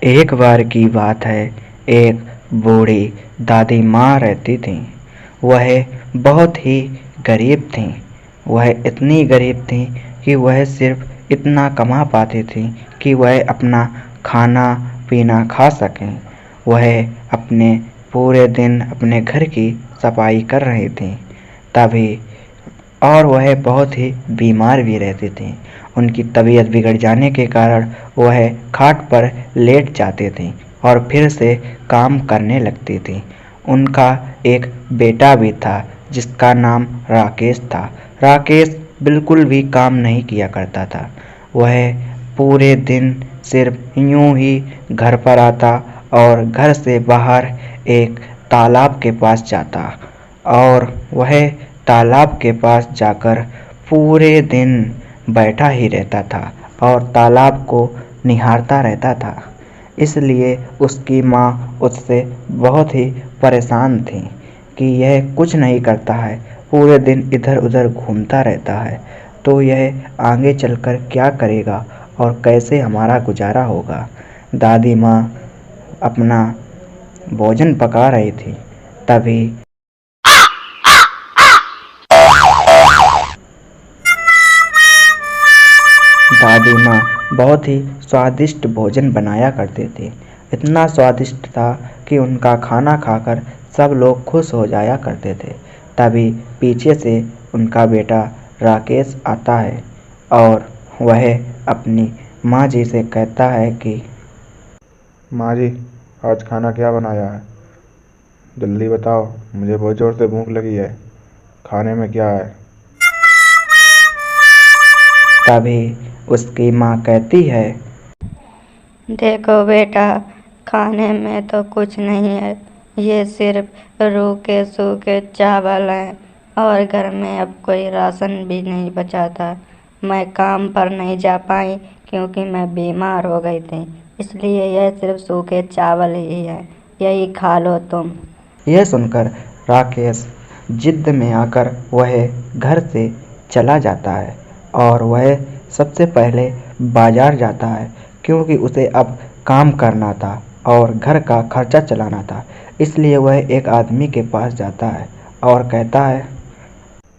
एक बार की बात है, एक बूढ़ी दादी माँ रहती थीं। वह बहुत ही गरीब थीं। वह इतनी गरीब थीं कि वह सिर्फ इतना कमा पाती थीं कि वह अपना खाना पीना खा सकें। वह अपने पूरे दिन अपने घर की सफाई कर रही थीं तभी और वह बहुत ही बीमार भी रहती थीं। उनकी तबीयत बिगड़ जाने के कारण वह खाट पर लेट जाती थीं और फिर से काम करने लगती थीं। उनका एक बेटा भी था जिसका नाम राकेश था। राकेश बिल्कुल भी काम नहीं किया करता था। वह पूरे दिन सिर्फ यूं ही घर पर आता और घर से बाहर एक तालाब के पास जाता और वह तालाब के पास जाकर पूरे दिन बैठा ही रहता था और तालाब को निहारता रहता था। इसलिए उसकी माँ उससे बहुत ही परेशान थी कि यह कुछ नहीं करता है, पूरे दिन इधर उधर घूमता रहता है, तो यह आगे चलकर क्या करेगा और कैसे हमारा गुजारा होगा। दादी माँ अपना भोजन पका रही थी तभी दादी माँ बहुत ही स्वादिष्ट भोजन बनाया करते थे। इतना स्वादिष्ट था कि उनका खाना खाकर सब लोग खुश हो जाया करते थे। तभी पीछे से उनका बेटा राकेश आता है और वह अपनी माँ जी से कहता है कि माँ जी, आज खाना क्या बनाया है? जल्दी बताओ, मुझे बहुत ज़ोर से भूख लगी है। खाने में क्या है? तभी उसकी माँ कहती है, देखो बेटा, खाने में तो कुछ नहीं है। ये सिर्फ रूखे सूखे चावल हैं और घर में अब कोई राशन भी नहीं बचा था। मैं काम पर नहीं जा पाई क्योंकि मैं बीमार हो गई थी, इसलिए यह सिर्फ सूखे चावल ही है। यही खा लो तुम। यह सुनकर राकेश जिद्द में आकर वह घर से चला जाता है और वह सबसे पहले बाजार जाता है क्योंकि उसे अब काम करना था और घर का खर्चा चलाना था। इसलिए वह एक आदमी के पास जाता है और कहता है,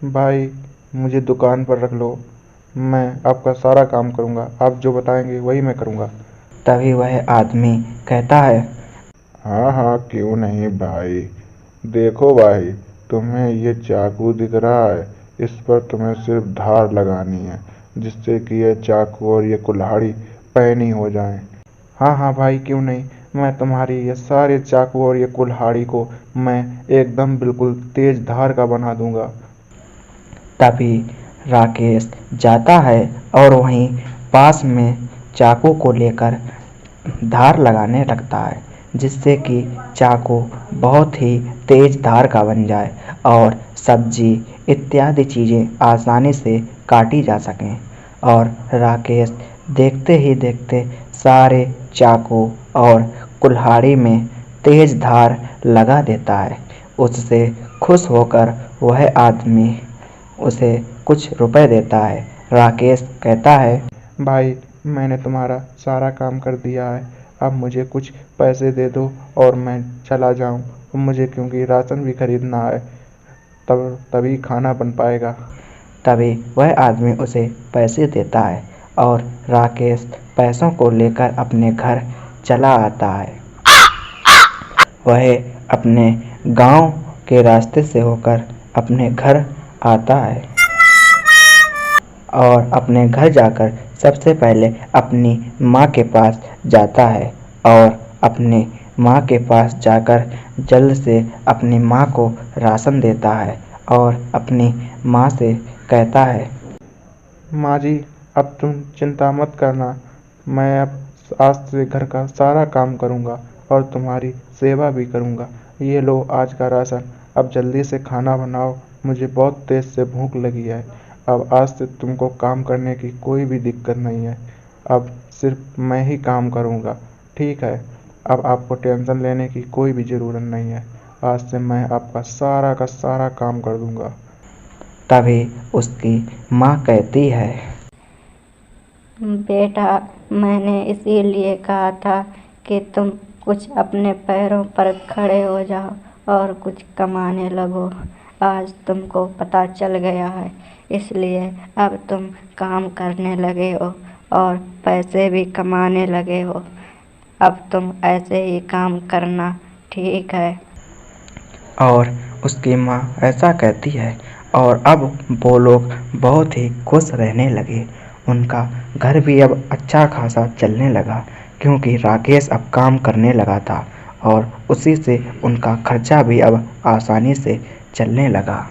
भाई, मुझे दुकान पर रख लो। मैं आपका सारा काम करूँगा। आप जो बताएंगे वही मैं करूँगा। तभी वह आदमी कहता है, हाँ हाँ, क्यों नहीं भाई। देखो भाई, तुम्हें ये चाकू दिख रहा है, इस पर तुम्हें सिर्फ धार लगानी है जिससे कि ये चाकू और ये कुल्हाड़ी पैनी हो जाएं। हाँ हाँ भाई, क्यों नहीं। मैं तुम्हारी ये सारे चाकू और ये कुल्हाड़ी को मैं एकदम बिल्कुल तेज धार का बना दूंगा। तभी राकेश जाता है और वहीं पास में चाकू को लेकर धार लगाने लगता है जिससे कि चाकू बहुत ही तेज धार का बन जाए और सब्जी इत्यादि चीज़ें आसानी से काटी जा सकें। और राकेश देखते ही देखते सारे चाकू और कुल्हाड़ी में तेज धार लगा देता है। उससे खुश होकर वह आदमी उसे कुछ रुपए देता है। राकेश कहता है, भाई, मैंने तुम्हारा सारा काम कर दिया है, अब मुझे कुछ पैसे दे दो और मैं चला जाऊं। मुझे क्योंकि राशन भी खरीदना है, तभी खाना बन पाएगा। तभी वह आदमी उसे पैसे देता है और राकेश पैसों को लेकर अपने घर चला आता है। वह अपने गांव के रास्ते से होकर अपने घर आता है और अपने घर जाकर सबसे पहले अपनी माँ के पास जाता है और अपनी माँ के पास जाकर जल्द से अपनी माँ को राशन देता है और अपनी माँ से कहता है, माँ जी, अब तुम चिंता मत करना। मैं अब आज से घर का सारा काम करूँगा और तुम्हारी सेवा भी करूँगा। ये लो आज का राशन, अब जल्दी से खाना बनाओ। मुझे बहुत तेज़ से भूख लगी है। अब आज से तुमको काम करने की कोई भी दिक्कत नहीं है। अब सिर्फ मैं ही काम करूँगा। ठीक है, अब आपको टेंशन लेने की कोई भी ज़रूरत नहीं है। आज से मैं आपका सारा का सारा काम कर दूँगा। तभी उसकी माँ कहती है, बेटा, मैंने इसीलिए कहा था कि तुम कुछ अपने पैरों पर खड़े हो जाओ और कुछ कमाने लगो। आज तुमको पता चल गया है, इसलिए अब तुम काम करने लगे हो और पैसे भी कमाने लगे हो। अब तुम ऐसे ही काम करना, ठीक है? और उसकी माँ ऐसा कहती है और अब वो लोग बहुत ही खुश रहने लगे। उनका घर भी अब अच्छा खासा चलने लगा, क्योंकि राकेश अब काम करने लगा था और उसी से उनका खर्चा भी अब आसानी से चलने लगा।